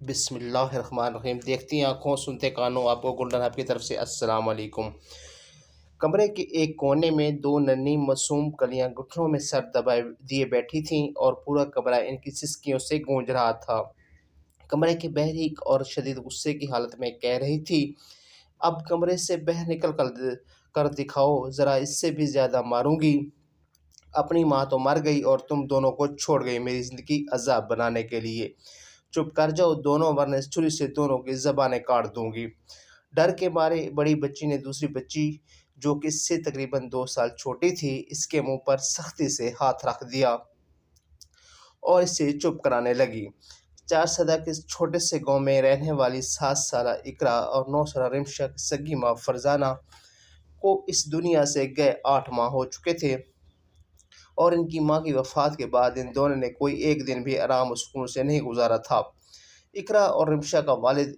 بسم اللہ الرحمن الرحیم۔ دیکھتی آنکھوں سنتے کانوں، آپ کو گولڈن ہب کی طرف سے السلام علیکم۔ کمرے کے ایک کونے میں دو ننھی معصوم کلیاں گھٹنوں میں سر دبائے دیے بیٹھی تھیں اور پورا کمرہ ان کی سسکیوں سے گونج رہا تھا۔ کمرے کے بحریک اور شدید غصے کی حالت میں کہہ رہی تھی، اب کمرے سے باہر نکل کر دکھاؤ، ذرا اس سے بھی زیادہ ماروں گی۔ اپنی ماں تو مر گئی اور تم دونوں کو چھوڑ گئی میری زندگی عذاب بنانے کے لیے۔ چپ کر جاؤ دونوں، ورنہ اس چھری سے دونوں کی زبانیں کاٹ دوں گی۔ ڈر کے مارے بڑی بچی نے دوسری بچی، جو کہ اس سے تقریباً 2 سال چھوٹی تھی، اس کے منہ پر سختی سے ہاتھ رکھ دیا اور اسے چپ کرانے لگی۔ 4 سدہ کے اس چھوٹے سے گاؤں میں رہنے والی 7 سالہ اقرا اور 9 سالہ رمشا کی سگی ماں فرزانہ کو اس دنیا سے گئے 8 ماہ ہو چکے تھے، اور ان کی ماں کی وفات کے بعد ان دونوں نے کوئی ایک دن بھی آرام و سکون سے نہیں گزارا تھا۔ اقرا اور رمشا کا والد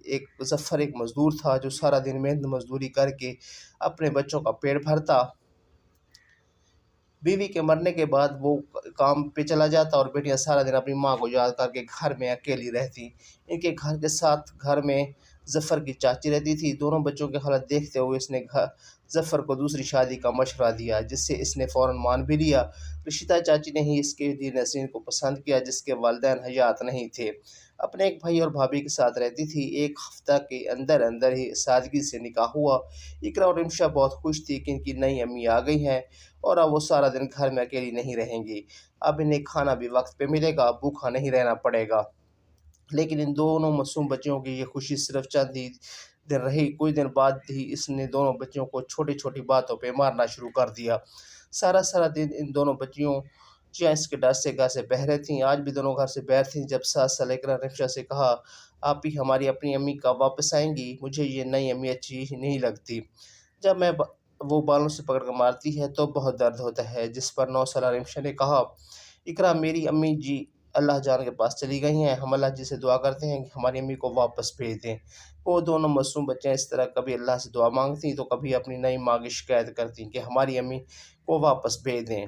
ظفر ایک مزدور تھا جو سارا دن محنت مزدوری کر کے اپنے بچوں کا پیٹ بھرتا۔ بیوی کے مرنے کے بعد وہ کام پہ چلا جاتا اور بیٹیاں سارا دن اپنی ماں کو یاد کر کے گھر میں اکیلی رہتی۔ ان کے گھر کے ساتھ گھر میں ظفر کی چاچی رہتی تھی۔ دونوں بچوں کی حالت دیکھتے ہوئے اس نے ظفر کو دوسری شادی کا مشورہ دیا، جس سے اس نے فوراً مان بھی لیا۔ رشیدہ چاچی نے ہی اس کے دی نسرین کو پسند کیا، جس کے والدین حیات نہیں تھے۔ اپنے ایک بھائی اور بھابھی کے ساتھ رہتی تھی۔ ایک ہفتہ کے اندر اندر ہی سادگی سے نکاح ہوا۔ اقرا اور رمشا بہت خوش تھی کہ ان کی نئی امی آ گئی ہیں اور اب وہ سارا دن گھر میں اکیلی نہیں رہیں گی۔ اب انہیں کھانا بھی وقت پہ ملے گا، بھوکا نہیں رہنا پڑے گا۔ لیکن ان دونوں معصوم بچیوں کی یہ خوشی صرف چند ہی دن رہی۔ کچھ دن بعد ہی اس نے دونوں بچیوں کو چھوٹی چھوٹی باتوں پہ مارنا شروع کر دیا۔ سارا دن ان دونوں بچیوں اس کے ڈر سے گھر سے باہر تھیں۔ آج بھی دونوں گھر سے باہر تھیں جب 7 سالہ اقرا نے رمشا سے کہا، آپ ہی ہماری اپنی امی کا واپس آئیں گی؟ مجھے یہ نئی امی اچھی نہیں لگتی۔ جب میں وہ بالوں سے پکڑ کر مارتی ہے تو بہت درد ہوتا ہے۔ جس پر 9 سالہ رمشا نے کہا، اقرا میری امی جی اللہ جان کے پاس چلی گئی ہیں، ہم اللہ جی سے دعا کرتے ہیں کہ ہماری امی کو واپس بھیج دیں۔ وہ دونوں معصوم بچیاں اس طرح کبھی اللہ سے دعا مانگتی تو کبھی اپنی نئی ماں کی شکایت کرتی کہ ہماری امی کو واپس بھیج دیں،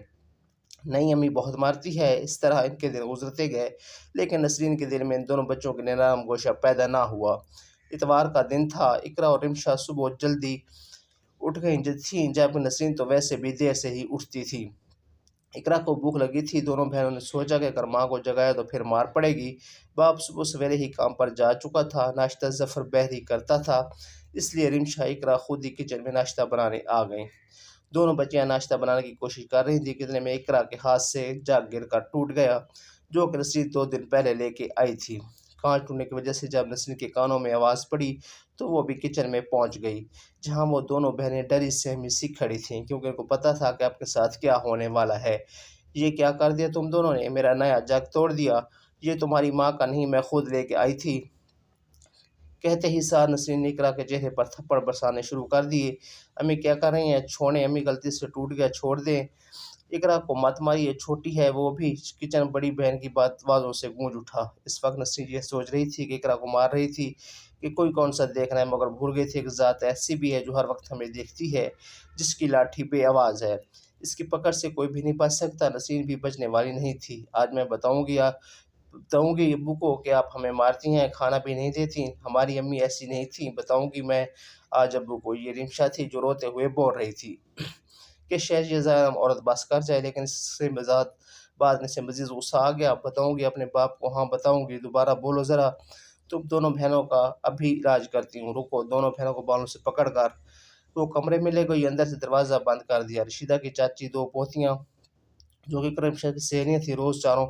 نئی امی بہت مارتی ہے۔ اس طرح ان کے دن گزرتے گئے، لیکن نسرین کے دل میں ان دونوں بچوں کے نرم گوشہ پیدا نہ ہوا۔ اتوار کا دن تھا۔ اقرا اور رمشا صبح جلدی اٹھ گئیں تھیں، جبکہ نسرین تو ویسے بھی دیر سے ہی اٹھتی تھی۔ اقرا کو بھوک لگی تھی۔ دونوں بہنوں نے سوچا کہ اگر ماں کو جگایا تو پھر مار پڑے گی۔ باپ صبح سویرے ہی کام پر جا چکا تھا۔ ناشتہ ظفر باہر ہی کرتا تھا، اس لیے رمشا اقرا خود ہی کچن میں ناشتہ بنانے آ گئیں۔ دونوں بچیاں ناشتہ بنانے کی کوشش کر رہی تھیں کہ اتنے میں اقرا کے ہاتھ سے جگ گر کر ٹوٹ گیا، جو کہ نسرین 2 دن پہلے لے کے آئی تھی۔ کانچ ٹوٹنے کی وجہ سے جب نسرین کے کانوں میں آواز پڑی تو وہ بھی کچن میں پہنچ گئی، جہاں وہ دونوں بہنیں ڈری سہمی سی کھڑی تھیں، کیونکہ ان کو پتہ تھا کہ اب کے ساتھ کیا ہونے والا ہے۔ یہ کیا کر دیا تم دونوں نے؟ میرا نیا جگ توڑ دیا۔ یہ تمہاری ماں کا نہیں، میں خود لے کے آئی تھی۔ کہتے ہی ساتھ نسرین نے اقرا کے چہرے پر تھپڑ برسانے شروع کر دیے۔ امی کیا کر رہی ہیں؟ چھوڑیں امی، غلطی سے ٹوٹ گیا، چھوڑ دیں۔ اقرا کو مت ماریے، چھوٹی ہے وہ بھی۔ کچن بڑی بہن کی آوازوں سے گونج اٹھا۔ اس وقت نسرین یہ سوچ رہی تھی کہ اقرا کو مار رہی تھی کہ کوئی کون سا دیکھ رہا ہے، مگر بھول گئی تھی کہ ذات ایسی بھی ہے جو ہر وقت ہمیں دیکھتی ہے، جس کی لاٹھی بے آواز ہے، اس کی پکڑ سے کوئی بھی نہیں بچ سکتا۔ نسرین بھی بچنے والی نہیں تھی۔ آج میں بتاؤں گی ابو کو کہ آپ ہمیں مارتی ہیں، کھانا بھی نہیں دیتی، ہماری امی ایسی نہیں تھی، بتاؤں گی میں آج ابو کو۔ یہ رمشا تھی جو روتے ہوئے بول رہی تھی کہ شاید یہ ظالم عورت بس کر جائے، لیکن اس سے بعد میں سے مزید غصہ آ گیا۔ بتاؤں گی اپنے باپ کو، ہاں بتاؤں گی، دوبارہ بولو ذرا، تم دونوں بہنوں کا ابھی علاج کرتی ہوں، رکو۔ دونوں بہنوں کو بالوں سے پکڑ کر وہ کمرے میں لے گئی، اندر سے دروازہ بند کر دیا۔ رشیدہ کی چاچی 2 پوتیاں جو کہ رمشا کی سہیلیاں تھیں، روز چاروں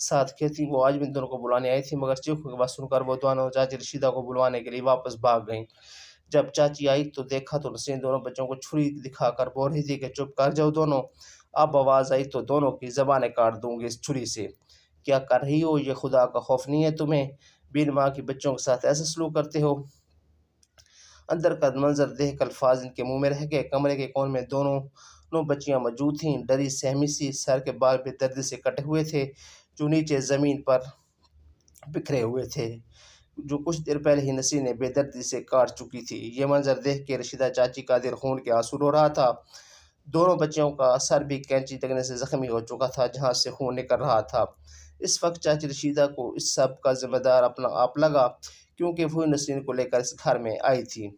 ساتھ کھیلتی، وہ آج بھی ان دونوں کو بلانے آئی تھی، مگر چیخوں کی آواز سن کر وہ دونوں چاچی رشیدہ کو بلوانے کے لیے واپس بھاگ گئیں۔ جب چاچی آئی تو دیکھا تو نسرین دونوں بچوں کو چھری دکھا کر بول رہی تھی کہ چپ کر جاؤ دونوں، اب آواز آئی تو دونوں کی زبانیں کاٹ دوں گی اس چھری سے۔ کیا کر رہی ہو؟ یہ خدا کا خوف نہیں ہے تمہیں؟ بین ماں کی بچوں کے ساتھ ایسا سلوک کرتے ہو؟ اندر کا منظر دیکھ کر الفاظ ان کے منہ میں رہ گئے۔ کمرے کے کونے میں دونوں بچیاں موجود تھیں، ڈری سہمی سی، سر کے بال بے دردی سے کٹے ہوئے تھے جو نیچے زمین پر بکھرے ہوئے تھے، جو کچھ دیر پہلے ہی نسرین نے بے دردی سے کاٹ چکی تھی۔ یہ منظر دیکھ کے رشیدہ چاچی کا دل خون کے آنسو رو رہا تھا۔ دونوں بچیوں کا سر بھی کینچی لگنے سے زخمی ہو چکا تھا، جہاں سے خون نکل رہا تھا۔ اس وقت چاچی رشیدہ کو اس سب کا ذمہ دار اپنا آپ لگا، کیونکہ وہی نسرین کو لے کر اس گھر میں آئی تھی۔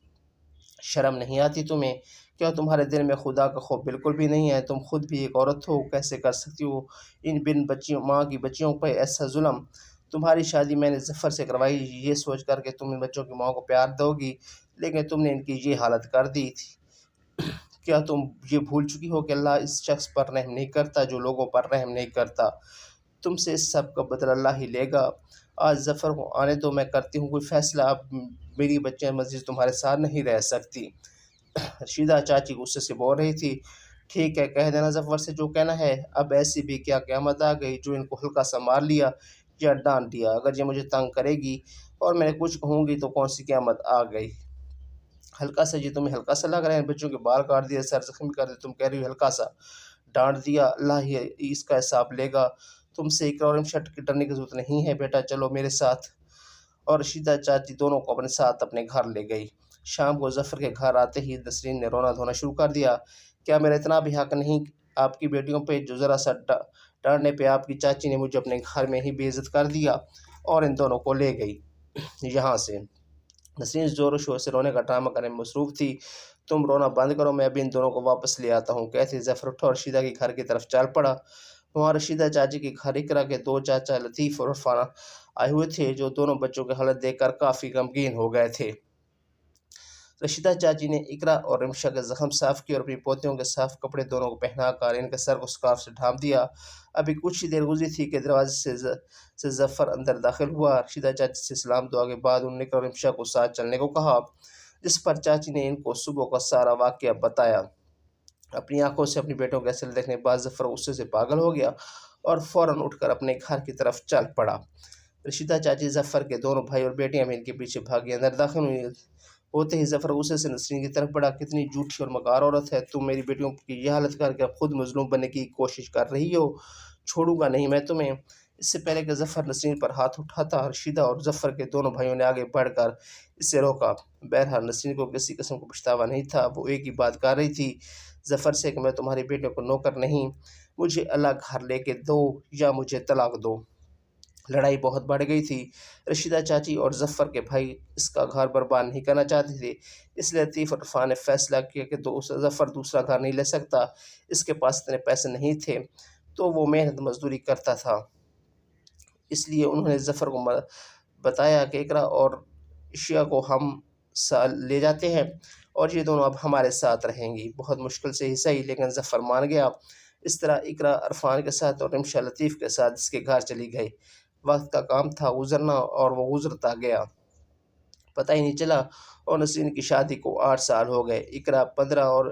شرم نہیں آتی تمہیں؟ کیا تمہارے دل میں خدا کا خوف بالکل بھی نہیں ہے؟ تم خود بھی ایک عورت ہو، کیسے کر سکتی ہو ان بن بچیوں ماں کی بچیوں پہ ایسا ظلم؟ تمہاری شادی میں نے ظفر سے کروائی یہ سوچ کر کہ تم ان بچوں کی ماں کو پیار دو گی، لیکن تم نے ان کی یہ حالت کر دی تھی۔ کیا تم یہ بھول چکی ہو کہ اللہ اس شخص پر رحم نہیں کرتا جو لوگوں پر رحم نہیں کرتا؟ تم سے اس سب کا بدلہ اللہ ہی لے گا۔ آج ظفر کو آنے دو، میں کرتی ہوں کوئی فیصلہ۔ اب میری بچیاں مزید تمہارے ساتھ نہیں رہ سکتی۔ رشیدہ چاچی غصے سے بول رہی تھی۔ ٹھیک ہے، کہہ دینا ظفر سے جو کہنا ہے۔ اب ایسی بھی کیا قیامت آ گئی جو ان کو ہلکا سا مار لیا یا ڈانٹ دیا؟ اگر یہ مجھے تنگ کرے گی اور میں نے کچھ کہوں گی تو کون سی قیامت آ گئی؟ ہلکا سا؟ جی تمہیں ہلکا سا لگ رہا ہے؟ بچوں کے بال کاٹ دیے، سر زخمی کر دیا، تم کہہ رہی ہو ہلکا سا؟ ڈانٹ دیا، اللہ ہی اس کا حساب لے گا۔ تم سے اقرا اور شٹ کے ڈرنے کی ضرورت نہیں ہے بیٹا، چلو میرے ساتھ۔ اور رشیدہ چاچی دونوں کو اپنے ساتھ اپنے گھر لے گئی۔ شام کو ظفر کے گھر آتے ہی نسرین نے رونا دھونا شروع کر دیا۔ کیا میرا اتنا بھی حق نہیں آپ کی بیٹیوں پہ، جو ذرا سا ڈانٹنے پہ آپ کی چاچی نے مجھے اپنے گھر میں ہی بے عزت کر دیا اور ان دونوں کو لے گئی یہاں سے؟ نسرین زور و شور سے رونے کا ڈرامہ کرنے میں مصروف تھی۔ تم رونا بند کرو، میں ابھی ان دونوں کو واپس لے آتا ہوں، کہتے ظفر اٹھا اور رشیدہ کے گھر کی طرف چل پڑا۔ وہاں رشیدہ چاچی کے گھر اقرا کے دو چاچا لطیف اور عرفانہ آئے ہوئے تھے، جو دونوں بچوں کی حالت دیکھ کر کافی غمگین ہو گئے تھے۔ رشیدہ چاچی نے اقرا اور رمشا کے زخم صاف کیے اور اپنی پوتیوں کے صاف کپڑے دونوں کو پہنا کر ان کے سر کو اسکارف سے ڈھانپ دیا۔ ابھی کچھ ہی دیر گزری تھی کہ دروازے سے ظفر اندر داخل ہوا۔ رشیدہ چاچی سے سلام دعا کے بعد انہوں نے اقرا اور رمشا کو ساتھ چلنے کو کہا، جس پر چاچی نے ان کو صبح کا سارا واقعہ بتایا۔ اپنی آنکھوں سے اپنی بیٹوں کے اثر دیکھنے کے بعد ظفر غصے سے پاگل ہو گیا اور فوراً اٹھ کر اپنے گھر کی طرف چل پڑا۔ رشیدہ چاچی، ظفر کے دونوں بھائی اور بیٹیاں بھی ان کے پیچھے بھاگی اندر داخل ہوئی۔ ہوتے ہی ظفر غصے سے نسرین کی طرف بڑھا، کتنی جھوٹی اور مکار عورت ہے تم، میری بیٹیوں کی یہ حالت کر کے اب خود مظلوم بننے کی کوشش کر رہی ہو، چھوڑوں گا نہیں میں تمہیں۔ اس سے پہلے کہ ظفر نسرین پر ہاتھ اٹھاتا، رشیدہ اور ظفر کے دونوں بھائیوں نے آگے بڑھ کر اسے روکا۔ بہرحال نسرین کو کسی قسم کو پچھتاوا نہیں تھا، وہ ایک ہی بات کر رہی تھی ظفر سے کہ میں تمہاری بیٹیوں کو نوکر نہیں، مجھے الگ گھر لے کے دو یا مجھے طلاق دو۔ لڑائی بہت بڑھ گئی تھی۔ رشیدہ چاچی اور ظفر کے بھائی اس کا گھر برباد نہیں کرنا چاہتے تھے، اس لیے لطیف اور عرفان نے فیصلہ کیا کہ ظفر دوسرا گھر نہیں لے سکتا، اس کے پاس اتنے پیسے نہیں تھے تو وہ محنت مزدوری کرتا تھا۔ اس لیے انہوں نے ظفر کو بتایا کہ اقرا اور عشیہ کو ہم لے جاتے ہیں اور یہ دونوں اب ہمارے ساتھ رہیں گی۔ بہت مشکل سے ہی صحیح، لیکن ظفر مان گیا۔ اس طرح اقرا عرفان کے ساتھ اور رمشا لطیف کے ساتھ اس کے گھر چلی گئی۔ وقت کا کام تھا گزرنا اور وہ گزرتا گیا، پتہ ہی نہیں چلا، اور نسرین کی شادی کو 8 سال ہو گئے۔ اقرا 15 اور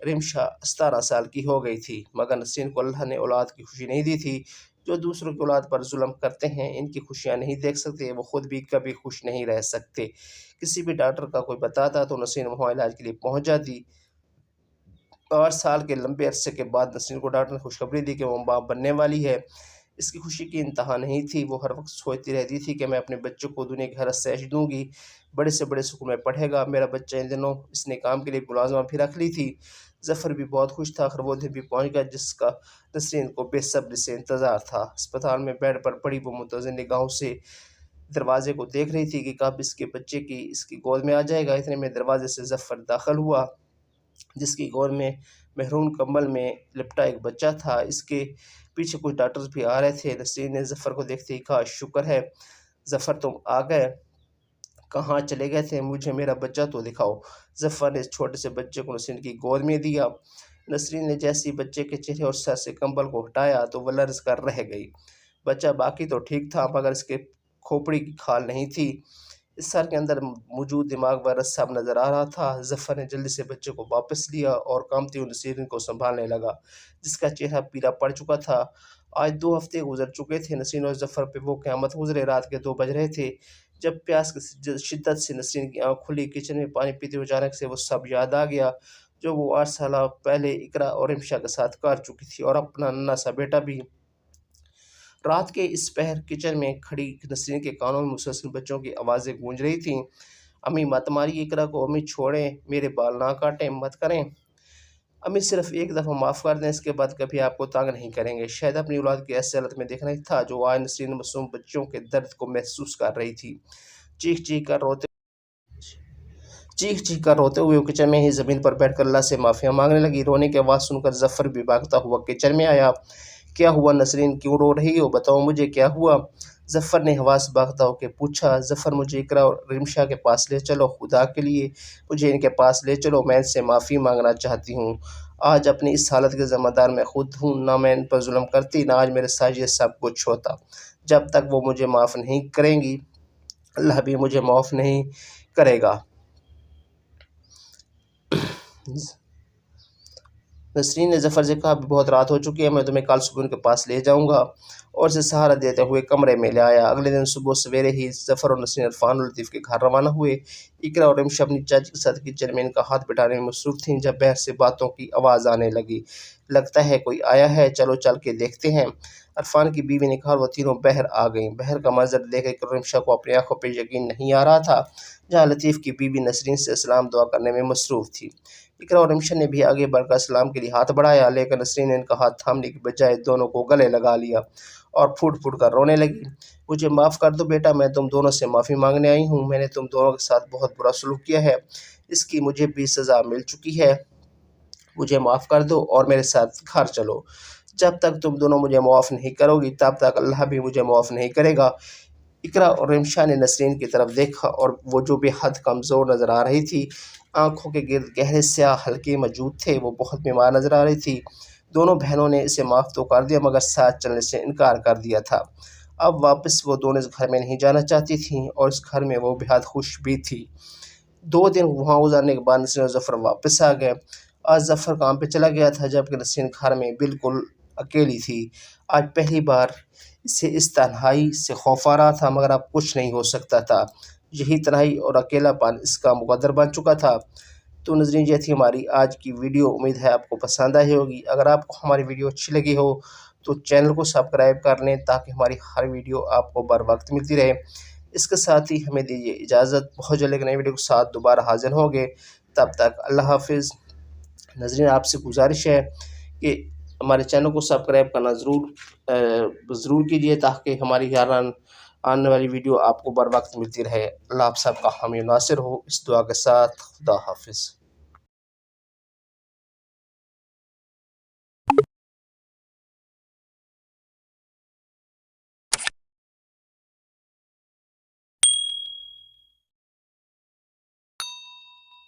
رمشا 17 سال کی ہو گئی تھی، مگر نسرین کو اللہ نے اولاد کی خوشی نہیں دی تھی۔ جو دوسروں کی اولاد پر ظلم کرتے ہیں ان کی خوشیاں نہیں دیکھ سکتے، وہ خود بھی کبھی خوش نہیں رہ سکتے۔ کسی بھی ڈاکٹر کا کوئی بتاتا تو نسرین وہاں علاج کے لیے پہنچ جاتی۔ 8 سال کے لمبے عرصے کے بعد نسرین کو ڈاکٹر نے خوشخبری دی کہ وہ ماں بننے والی ہے۔ اس کی خوشی کی انتہا نہیں تھی، وہ ہر وقت سوچتی رہتی تھی کہ میں اپنے بچوں کو دنیا کی ہر عیش دوں گی، بڑے سے بڑے اسکول میں پڑھے گا میرا بچہ۔ ان دنوں اس نے کام کے لیے ملازمہ بھی رکھ لی تھی۔ ظفر بھی بہت خوش تھا، آخر وہ دن بھی پہنچ گیا جس کا نسرین کو بے صبری سے انتظار تھا۔ اسپتال میں بیڈ پر پڑی وہ متوازن نگاہوں سے دروازے کو دیکھ رہی تھی کہ کب اس کے بچے کی اس کی گود میں آ جائے گا۔ اتنے میں دروازے سے ظفر داخل ہوا، جس کی گود میں محرون کمبل میں لپٹا ایک بچہ تھا۔ اس کے پیچھے کچھ ڈاکٹرز بھی آ رہے تھے۔ نسرین نے ظفر کو دیکھتے ہی کہا، شکر ہے ظفر تم آ گئے، کہاں چلے گئے تھے، مجھے میرا بچہ تو دکھاؤ۔ ظفر نے اس چھوٹے سے بچے کو نسرین کی گود میں دیا۔ نسرین نے جیسے ہی بچے کے چہرے اور سر سے کمبل کو ہٹایا تو وہ لرز کر رہ گئی۔ بچہ باقی تو ٹھیک تھا، مگر اس کے کھوپڑی کی کھال نہیں تھی، اس سر کے اندر موجود دماغ پر رس اب نظر آ رہا تھا۔ ظفر نے جلدی سے بچے کو واپس لیا اور کانپتی ہوئی نسرین کو سنبھالنے لگا، جس کا چہرہ پیلا پڑ چکا تھا۔ آج 2 ہفتے گزر چکے تھے، نسرین اور ظفر پہ وہ قیامت گزرے۔ رات کے 2 بج رہے تھے جب پیاس کی شدت سے نسرین کی آنکھ کھلی۔ کچن میں پانی پیتے ہوئے اچانک سے وہ سب یاد آ گیا جو وہ 8 سال پہلے اقرا اور رمشا کے ساتھ کر چکی تھی، اور اپنا ننھا سا بیٹا بھی۔ رات کے اس پہر کچن میں کھڑی نسرین کے کانوں میں مسلسل بچوں کی آوازیں گونج رہی تھیں، امی مت ماری اقرا کو، امی چھوڑیں، میرے بال نہ کاٹیں، مت کریں۔ امی صرف ایک دفعہ معاف کر دیں، اس کے بعد کبھی آپ کو تنگ نہیں کریں گے۔ شاید اپنی اولاد کی ایسی حالت میں دیکھنا ہی تھا جو آج نسرین معصوم بچوں کے درد کو محسوس کر رہی تھی۔ چیخ چیخ کر روتے ہوئے وہ کچن میں ہی زمین پر بیٹھ کر اللہ سے معافیاں مانگنے لگی۔ رونے کی آواز سن کر ظفر بھی بھاگتا ہوا کچن میں آیا۔ کیا ہوا نسرین، کیوں رو رہی ہو؟ بتاؤ مجھے کیا ہوا؟ ظفر نے ہوا سے بھاگتا ہو کے پوچھا۔ ظفر، مجھے اقرا اور رمشا کے پاس لے چلو، خدا کے لیے مجھے ان کے پاس لے چلو، میں ان سے معافی مانگنا چاہتی ہوں۔ آج اپنی اس حالت کے ذمہ دار میں خود ہوں، نہ میں ان پر ظلم کرتی، نہ آج میرے ساتھ یہ سب کچھ ہوتا۔ جب تک وہ مجھے معاف نہیں کریں گی، اللہ بھی مجھے معاف نہیں کرے گا۔ نسرین نے ظفر سے کہا، ابھی بہت رات ہو چکی ہے، میں تمہیں کل صبح ان کے پاس لے جاؤں گا، اور اسے سہارا دیتے ہوئے کمرے میں لے آیا۔ اگلے دن صبح سویرے ہی ظفر اور نسرین عرفان اور لطیف کے گھر روانہ ہوئے۔ اقرا اور رمشا اپنی چاچی کے ساتھ کچن میں ان کا ہاتھ بٹانے میں مصروف تھیں جب باہر سے باتوں کی آواز آنے لگی۔ لگتا ہے کوئی آیا ہے، چلو چل کے دیکھتے ہیں، عرفان کی بیوی نے کہا، اور وہ تینوں باہر آ گئیں۔ باہر کا منظر دیکھ کر رمشا کو اپنی آنکھوں پہ یقین نہیں آ رہا تھا، جہاں لطیف کی بیوی نسرین سے سلام دعا کرنے میں مصروف تھی۔ اقرا اور رمشا نے بھی آگے بڑھ کر سلام کے لیے ہاتھ بڑھایا، لیکن نسرین نے ان کا ہاتھ تھامنے کی بجائے دونوں کو گلے لگا لیا اور پھوٹ پھوٹ کر رونے لگی۔ مجھے معاف کر دو بیٹا، میں تم دونوں سے معافی مانگنے آئی ہوں، میں نے تم دونوں کے ساتھ بہت برا سلوک کیا ہے، اس کی مجھے بھی سزا مل چکی ہے، مجھے معاف کر دو اور میرے ساتھ گھر چلو۔ جب تک تم دونوں مجھے معاف نہیں کرو گی، تب تک اللہ بھی مجھے معاف نہیں کرے گا۔ اقرا اور رمشا نے نسرین کی طرف دیکھا اور وہ جو بے حد کمزور نظر آ رہی تھی، آنکھوں کے گرد گہرے سیاہ حلقے موجود تھے، وہ بہت بیمار نظر آ رہی تھی۔ دونوں بہنوں نے اسے معاف تو کر دیا مگر ساتھ چلنے سے انکار کر دیا تھا۔ اب واپس وہ دونوں اس گھر میں نہیں جانا چاہتی تھیں اور اس گھر میں وہ بے حد خوش بھی تھی۔ 2 دن وہاں گزارنے کے بعد نسرین اور ظفر واپس آ گئے۔ آج ظفر کام پہ چلا گیا تھا جبکہ نسرین گھر میں بالکل اکیلی تھی۔ آج پہلی بار اسے اس تنہائی سے خوف آ رہا تھا، مگر اب کچھ نہیں ہو سکتا تھا، یہی تنہائی اور اکیلا پن اس کا مقدر بن چکا تھا۔ تو ناظرین، یہ تھی ہماری آج کی ویڈیو، امید ہے آپ کو پسند آئی ہوگی۔ اگر آپ کو ہماری ویڈیو اچھی لگی ہو تو چینل کو سبسکرائب کر لیں تاکہ ہماری ہر ویڈیو آپ کو بر وقت ملتی رہے۔ اس کے ساتھ ہی ہمیں دیجیے اجازت، بہت جلد ایک نئی ویڈیو کے ساتھ دوبارہ حاضر ہوں گے، تب تک اللہ حافظ۔ ناظرین، آپ سے گزارش ہے کہ ہمارے چینل کو سبسکرائب کرنا ضرور کیجیے تاکہ ہماری ہر آنے والی ویڈیو آپ کو بر وقت ملتی رہے۔ اللہ آپ سب کا حامی و ناصر ہو، اس دعا کے ساتھ خدا حافظ۔